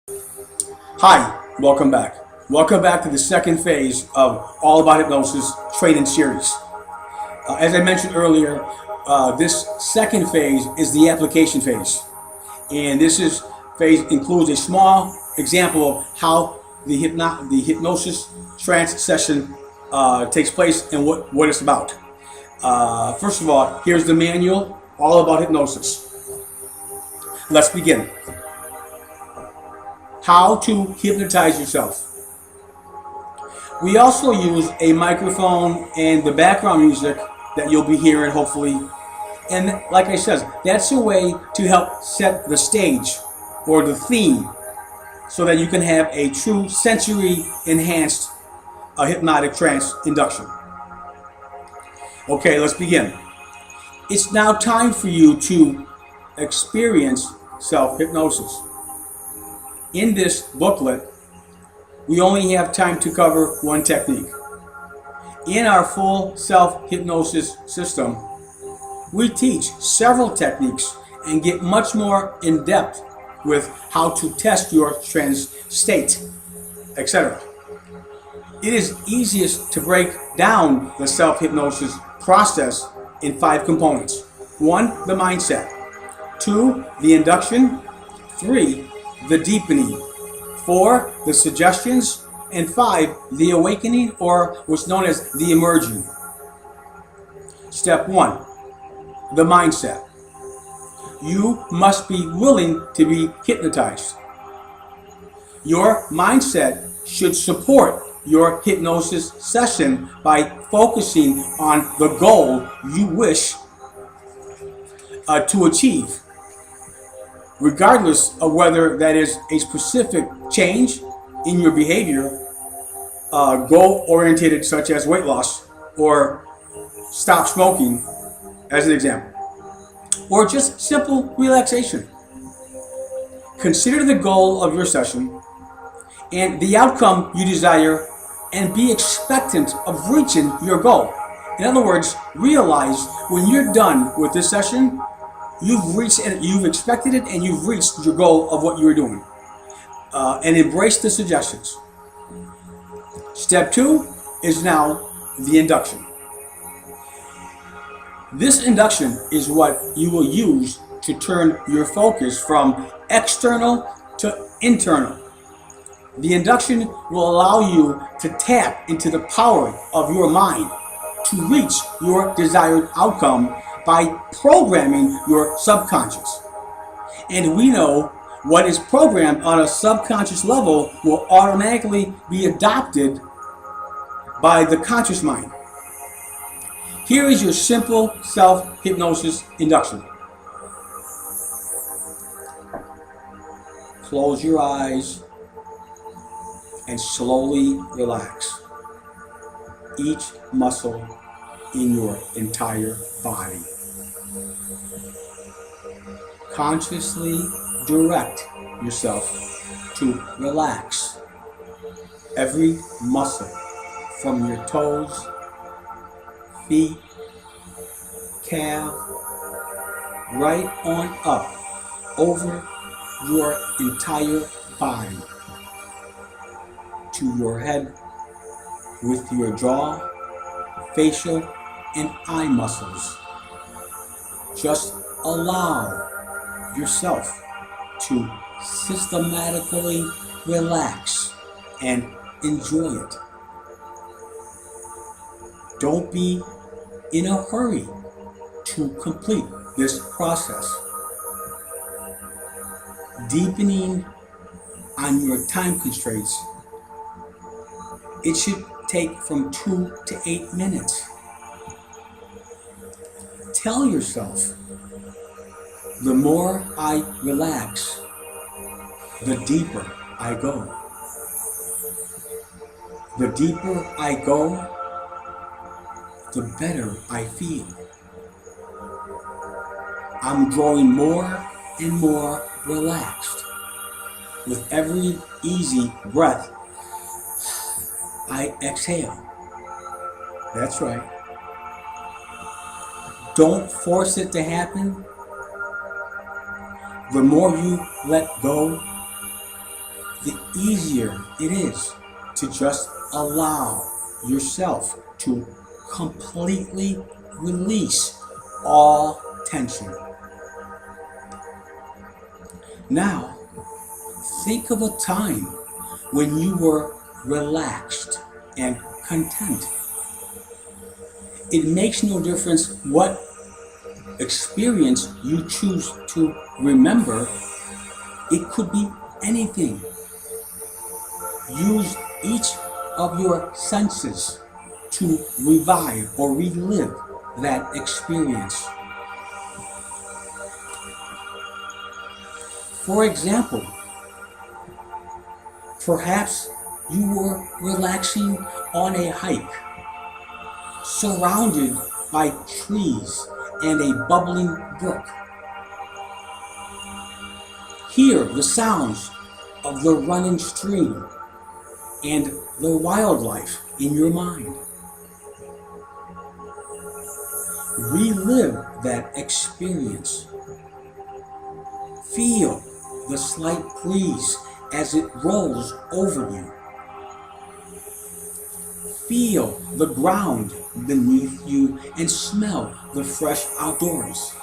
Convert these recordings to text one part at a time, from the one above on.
Hi, welcome back. Welcome back to the second phase of All About Hypnosis training series. As I mentioned earlier, this second phase is the application phase. And phase includes a small example of how the hypnosis trance session takes place and what it's about. First of all, here's the manual, All About Hypnosis. Let's begin. How to hypnotize yourself. We also use a microphone and the background music that you'll be hearing hopefully. And like I said, that's a way to help set the stage or the theme so that you can have a true sensory enhanced hypnotic trance induction. Okay, let's begin. It's now time for you to experience self-hypnosis. In this booklet, we only have time to cover one technique. In our full self-hypnosis system, we teach several techniques and get much more in depth with how to test your trance state, etc. It is easiest to break down the self-hypnosis process in 5 components. 1, the mindset. 2, the induction. 3, the deepening. 4, the suggestions. And 5, the awakening, or what's known as the emerging. Step 1, the mindset. You must be willing to be hypnotized. Your mindset should support your hypnosis session by focusing on the goal you wish to achieve, regardless of whether that is a specific change in your behavior, goal-oriented such as weight loss, or stop smoking as an example, or just simple relaxation. Consider the goal of your session and the outcome you desire and be expectant of reaching your goal. In other words, realize when you're done with this session, you've reached and you've expected it and you've reached your goal of what you were doing. And embrace the suggestions. Step 2 is now the induction. This induction is what you will use to turn your focus from external to internal. The induction will allow you to tap into the power of your mind to reach your desired outcome by programming your subconscious. And we know what is programmed on a subconscious level will automatically be adopted by the conscious mind. Here is your simple self-hypnosis induction. Close your eyes and slowly relax each muscle in your entire body. Consciously direct yourself to relax every muscle from your toes, feet, calf, right on up over your entire body to your head with your jaw, facial, and eye muscles. Just allow yourself to systematically relax and enjoy it. Don't be in a hurry to complete this process. Deepening on your time constraints, it should take from 2 to 8 minutes. Tell yourself, the more I relax, the deeper I go. The deeper I go, the better I feel. I'm growing more and more relaxed. With every easy breath, I exhale. That's right. Don't force it to happen. The more you let go, the easier it is to just allow yourself to completely release all tension. Now, think of a time when you were relaxed and content. It makes no difference what experience you choose to remember. It could be anything. Use each of your senses to revive or relive that experience. For example, perhaps you were relaxing on a hike, surrounded by trees and a bubbling brook. Hear the sounds of the running stream and the wildlife in your mind. Relive that experience. Feel the slight breeze as it rolls over you. Feel the ground beneath you and smell the fresh outdoors.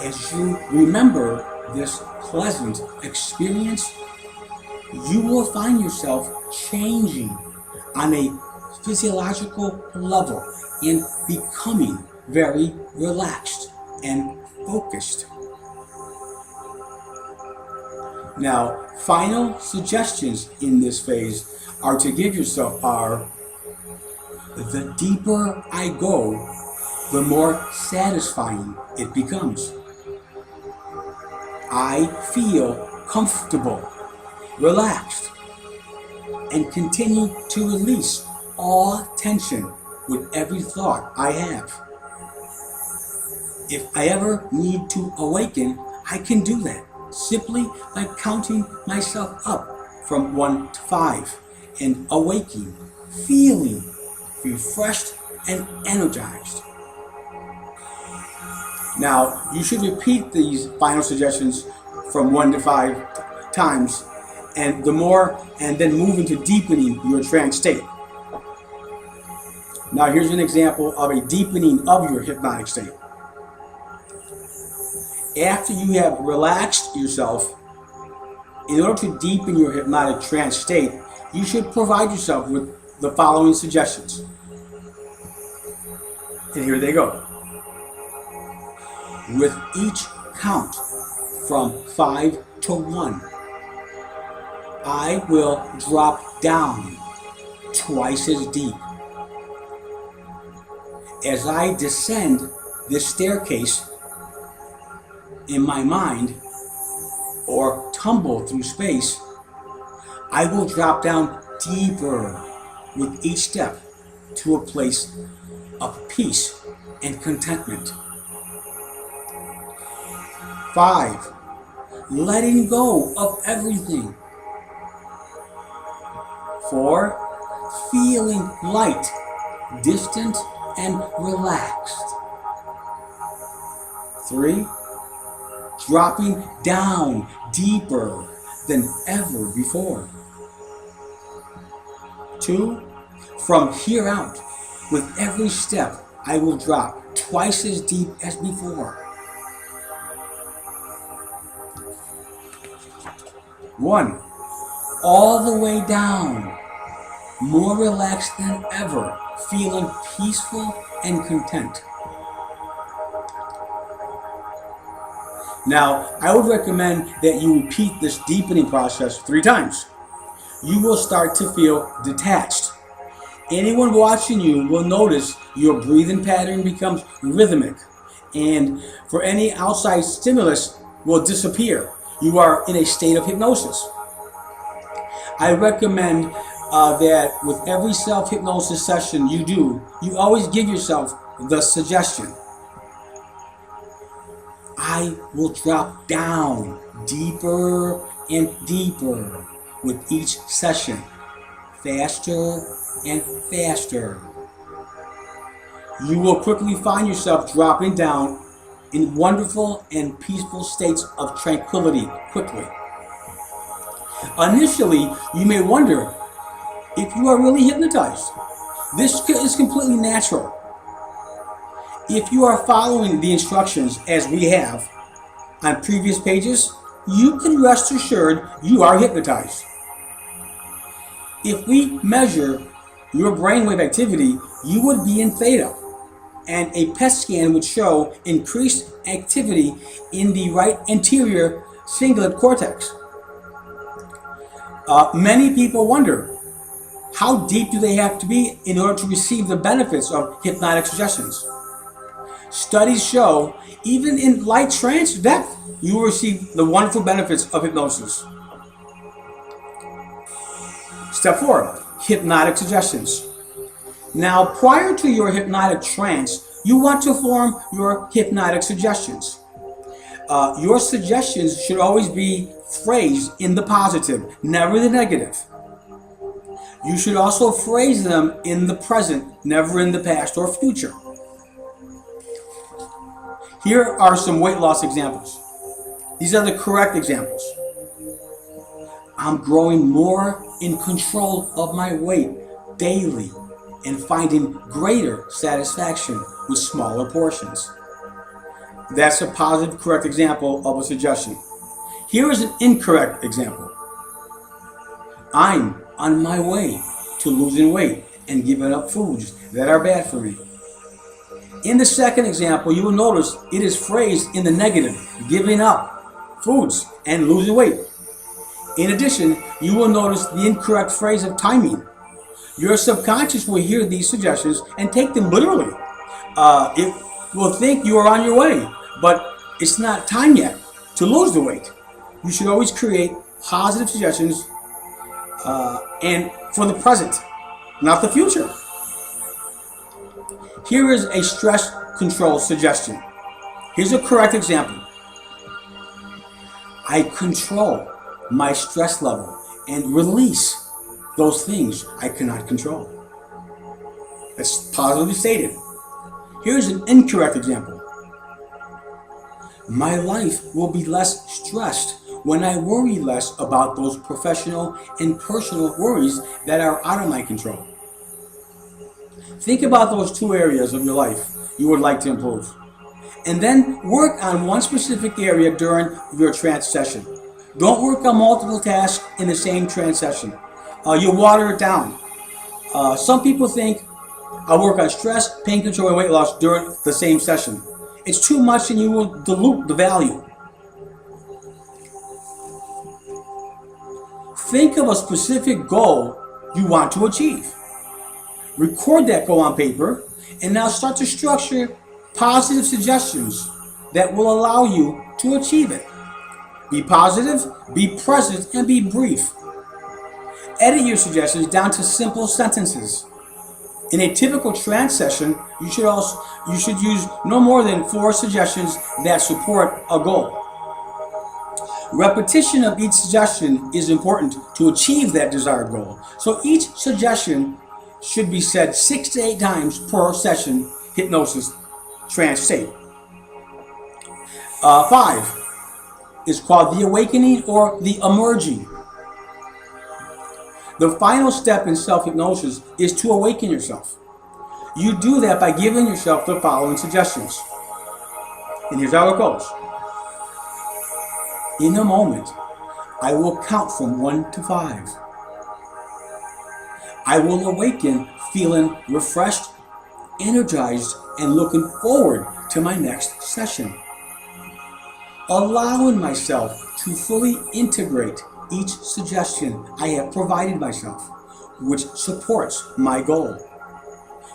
As you remember this pleasant experience, you will find yourself changing on a physiological level and becoming very relaxed and focused. Now, final suggestions in this phase are to give yourself are: the deeper I go, the more satisfying it becomes. I feel comfortable, relaxed, and continue to release all tension with every thought I have. If I ever need to awaken, I can do that simply by counting myself up from 1 to 5 and awaking, feeling refreshed and energized. Now, you should repeat these final suggestions from 1 to 5 times, and then move into deepening your trance state. Now, here's an example of a deepening of your hypnotic state. After you have relaxed yourself, in order to deepen your hypnotic trance state, you should provide yourself with the following suggestions. And here they go. With each count from 5 to 1, I will drop down twice as deep. As I descend this staircase in my mind, or tumble through space, I will drop down deeper with each step to a place of peace and contentment. 5. Letting go of everything. 4. Feeling light, distant, and relaxed. 3. Dropping down deeper than ever before. 2. From here out, with every step, I will drop twice as deep as before. 1. All the way down, more relaxed than ever, feeling peaceful and content. Now, I would recommend that you repeat this deepening process 3 times. You will start to feel detached. Anyone watching you will notice your breathing pattern becomes rhythmic, and for any outside stimulus will disappear. You are in a state of hypnosis. I recommend that with every self-hypnosis session you do, you always give yourself the suggestion: I will drop down deeper and deeper with each session, faster and faster. You will quickly find yourself dropping down in wonderful and peaceful states of tranquility quickly. Initially, you may wonder if you are really hypnotized. This is completely natural. If you are following the instructions as we have on previous pages, you can rest assured you are hypnotized. If we measure your brainwave activity, you would be in theta, and a PET scan would show increased activity in the right anterior cingulate cortex. Many people wonder, how deep do they have to be in order to receive the benefits of hypnotic suggestions? Studies show even in light trance depth, you will receive the wonderful benefits of hypnosis. Step 4, hypnotic suggestions. Now, prior to your hypnotic trance, you want to form your hypnotic suggestions. Your suggestions should always be phrased in the positive, never the negative. You should also phrase them in the present, never in the past or future. Here are some weight loss examples. These are the correct examples. I'm growing more in control of my weight daily and finding greater satisfaction with smaller portions. That's a positive, correct example of a suggestion. Here is an incorrect example. I'm on my way to losing weight and giving up foods that are bad for me. In the second example, you will notice it is phrased in the negative, giving up foods and losing weight. In addition, you will notice the incorrect phrase of timing. Your subconscious will hear these suggestions and take them literally. It will think you are on your way, but it's not time yet to lose the weight. You should always create positive suggestions and for the present, not the future. Here is a stress control suggestion. Here's a correct example. I control my stress level and release those things I cannot control. That's positively stated. Here's an incorrect example. My life will be less stressed when I worry less about those professional and personal worries that are out of my control. Think about those two areas of your life you would like to improve. And then work on one specific area during your trance session. Don't work on multiple tasks in the same trance session. You'll water it down. Some people think I'll work on stress, pain control, and weight loss during the same session. It's too much and you will dilute the value. Think of a specific goal you want to achieve. Record that goal on paper and now start to structure positive suggestions that will allow you to achieve it. Be positive, be present, and be brief. Edit your suggestions down to simple sentences. In a typical trance session, you should use no more than 4 suggestions that support a goal. Repetition of each suggestion is important to achieve that desired goal. So each suggestion should be said 6 to 8 times per session hypnosis trance state. 5 is called the awakening or the emerging. The final step in self-hypnosis is to awaken yourself. You do that by giving yourself the following suggestions. And here's how it goes. In a moment, I will count from 1 to 5. I will awaken feeling refreshed, energized, and looking forward to my next session. Allowing myself to fully integrate each suggestion I have provided myself, which supports my goal.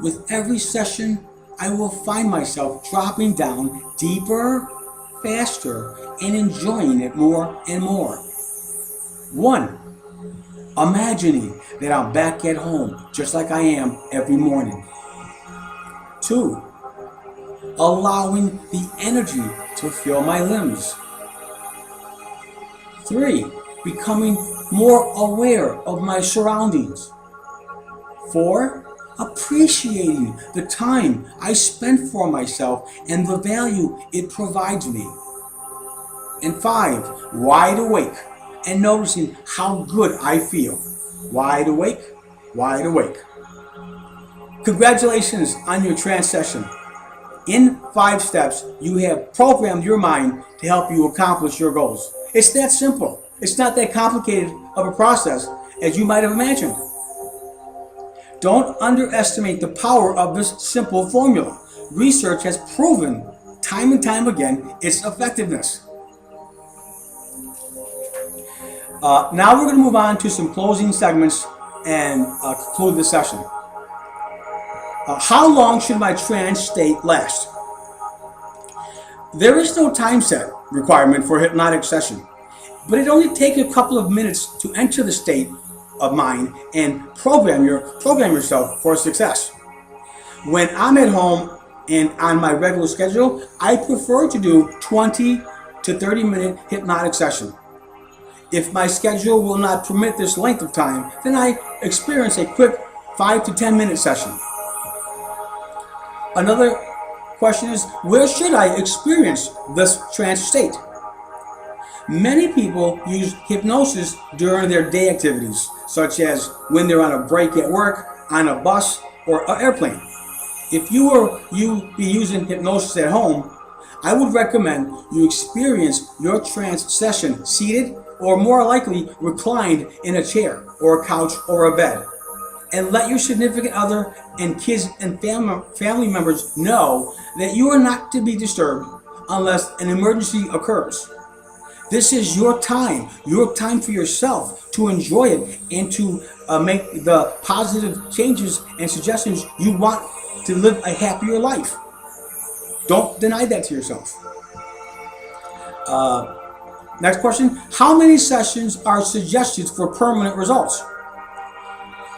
With every session, I will find myself dropping down deeper, faster, and enjoying it more and more. 1. Imagining that I'm back at home just like I am every morning. 2. Allowing the energy to fill my limbs. 3. Becoming more aware of my surroundings. 4. appreciating the time I spent for myself and the value it provides me. And 5, wide awake and noticing how good I feel. Wide awake, wide awake. Congratulations on your trance session. In 5 steps, you have programmed your mind to help you accomplish your goals. It's that simple. It's not that complicated of a process as you might have imagined. Don't underestimate the power of this simple formula. Research has proven time and time again its effectiveness. Now we're going to move on to some closing segments and conclude the session. How long should my trance state last? There is no time set requirement for a hypnotic session, but it only takes a couple of minutes to enter the state of mind and program yourself for success. When I'm at home and on my regular schedule, I prefer to do 20 to 30 minute hypnotic session. If my schedule will not permit this length of time, then I experience a quick 5 to 10 minute session. Another question is, where should I experience this trance state? Many people use hypnosis during their day activities, such as when they're on a break at work, on a bus, or an airplane. If you be using hypnosis at home, I would recommend you experience your trance session seated or more likely reclined in a chair or a couch or a bed. And let your significant other and kids and family members know that you are not to be disturbed unless an emergency occurs. This is your time for yourself to enjoy it and to make the positive changes and suggestions you want to live a happier life. Don't deny that to yourself. Next question, how many sessions are suggested for permanent results?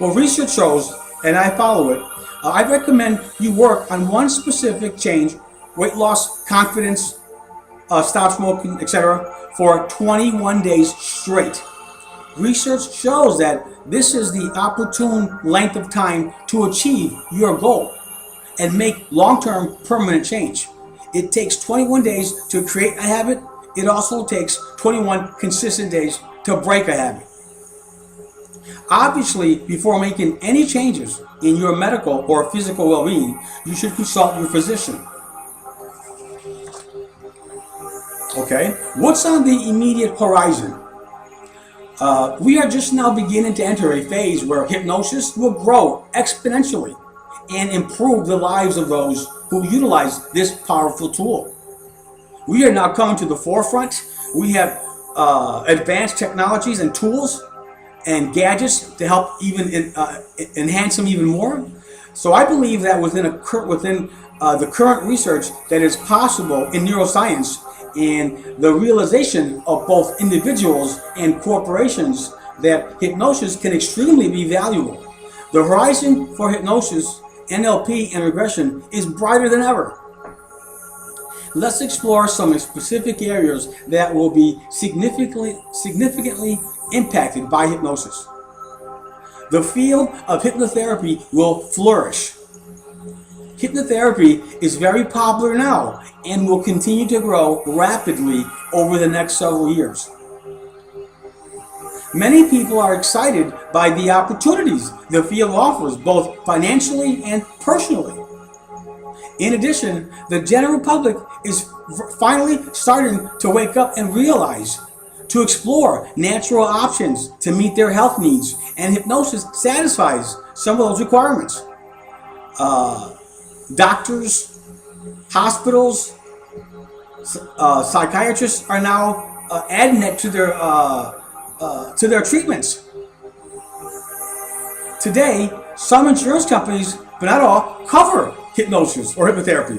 Well, research shows, and I follow it, I recommend you work on one specific change, weight loss, confidence, stop smoking, etc., for 21 days straight. Research shows that this is the opportune length of time to achieve your goal and make long-term permanent change. It takes 21 days to create a habit. It also takes 21 consistent days to break a habit. Obviously, before making any changes in your medical or physical well-being, you should consult your physician. Okay, what's on the immediate horizon? We are just now beginning to enter a phase where hypnosis will grow exponentially and improve the lives of those who utilize this powerful tool. We are now coming to the forefront. We have advanced technologies and tools and gadgets to help even enhance them even more. So I believe that within the current research that is possible in neuroscience and the realization of both individuals and corporations, that hypnosis can extremely be valuable. The horizon for hypnosis, NLP, and regression is brighter than ever. Let's explore some specific areas that will be significantly impacted by hypnosis. The field of hypnotherapy will flourish. Hypnotherapy is very popular now and will continue to grow rapidly over the next several years. Many people are excited by the opportunities the field offers, both financially and personally. In addition, the general public is finally starting to wake up and realize to explore natural options to meet their health needs, and hypnosis satisfies some of those requirements. Doctors, hospitals, psychiatrists are now adding it to their treatments. Today, some insurance companies, but not all, cover hypnosis or hypnotherapy.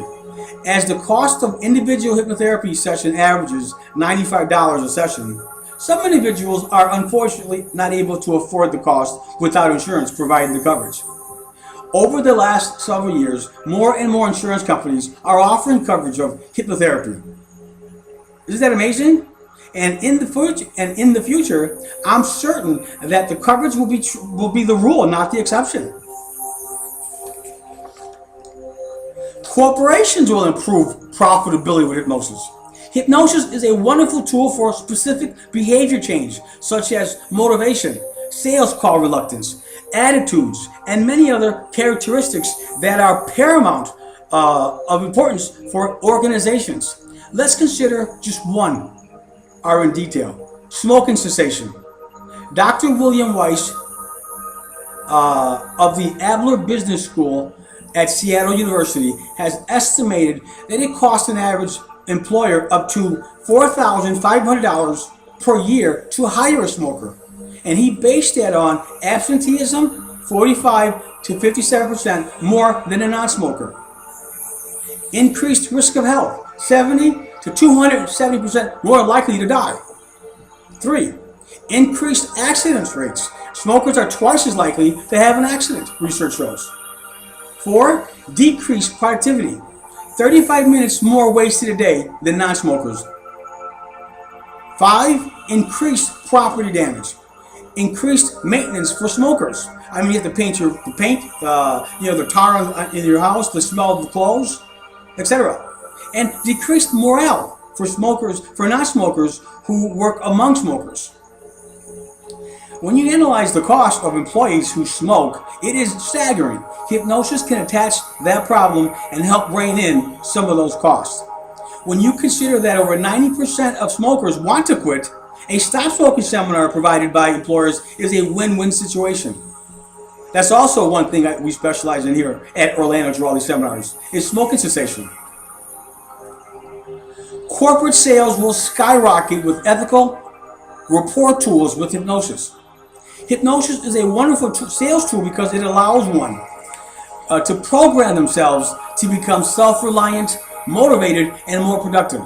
As the cost of individual hypnotherapy session averages $95 a session, some individuals are unfortunately not able to afford the cost without insurance providing the coverage. Over the last several years, more and more insurance companies are offering coverage of hypnotherapy. Isn't that amazing? And in the future, I'm certain that the coverage will be the rule, not the exception. Corporations will improve profitability with hypnosis. Hypnosis is a wonderful tool for specific behavior change, such as motivation, sales call reluctance, attitudes, and many other characteristics that are paramount of importance for organizations. Let's consider just one are in detail. Smoking cessation. Dr. William Weiss of the Adler Business School at Seattle University has estimated that it costs an average employer up to $4,500 per year to hire a smoker. And he based that on absenteeism, 45 to 57% more than a non-smoker. Increased risk of health, 70 to 270% more likely to die. 3. Increased accident rates. Smokers are twice as likely to have an accident, research shows. 4. Decreased productivity. 35 minutes more wasted a day than non-smokers. 5. Increased property damage. Increased maintenance for smokers. I mean, you have to paint the tar in your house, the smell of the clothes, etc. And decreased morale for non-smokers who work among smokers. When you analyze the cost of employees who smoke, it is staggering. Hypnosis can attach that problem and help rein in some of those costs. When you consider that over 90% of smokers want to quit, a stop smoking seminar provided by employers is a win-win situation. That's also one thing that we specialize in here at Orlando Giraldi Seminars, is smoking cessation. Corporate sales will skyrocket with ethical rapport tools with hypnosis. Hypnosis is a wonderful sales tool because it allows one to program themselves to become self-reliant, motivated, and more productive.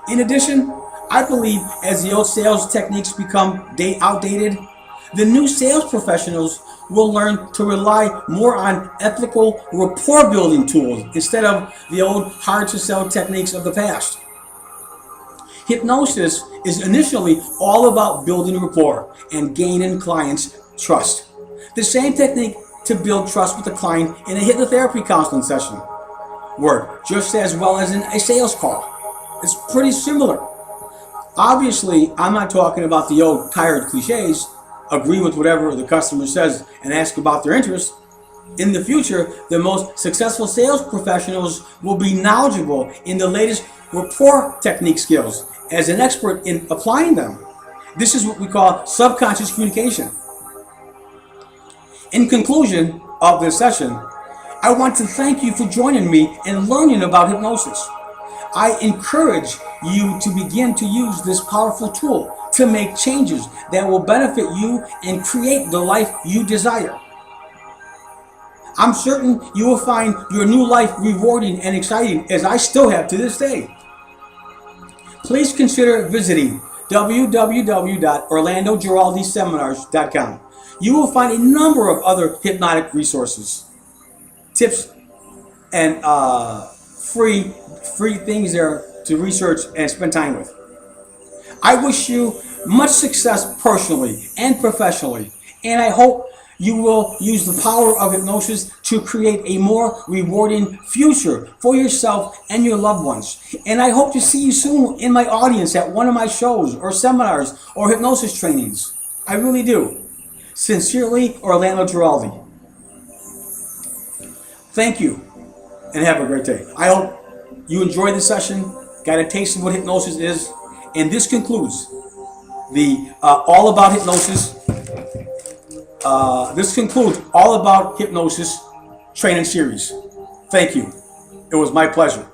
In addition, I believe as the old sales techniques become outdated, the new sales professionals will learn to rely more on ethical rapport building tools instead of the old hard to sell techniques of the past. Hypnosis is initially all about building rapport and gaining clients' trust. The same technique to build trust with the client in a hypnotherapy counseling session work just as well as in a sales call. It's pretty similar. Obviously, I'm not talking about the old tired cliches, agree with whatever the customer says and ask about their interests. In the future, the most successful sales professionals will be knowledgeable in the latest rapport technique skills as an expert in applying them. This is what we call subconscious communication. In conclusion of this session, I want to thank you for joining me and learning about hypnosis. I encourage you to begin to use this powerful tool to make changes that will benefit you and create the life you desire. I'm certain you will find your new life rewarding and exciting as I still have to this day. Please consider visiting www.orlandogiraldiseminars.com. You will find a number of other hypnotic resources, tips, and free things there to research and spend time with. I wish you much success personally and professionally, and I hope you will use the power of hypnosis to create a more rewarding future for yourself and your loved ones. And I hope to see you soon in my audience at one of my shows or seminars or hypnosis trainings. I really do. Sincerely, Orlando Giraldi. Thank you, and have a great day. I hope you enjoyed the session, got a taste of what hypnosis is, and this concludes the All About Hypnosis. This concludes All About Hypnosis training series. Thank you. It was my pleasure.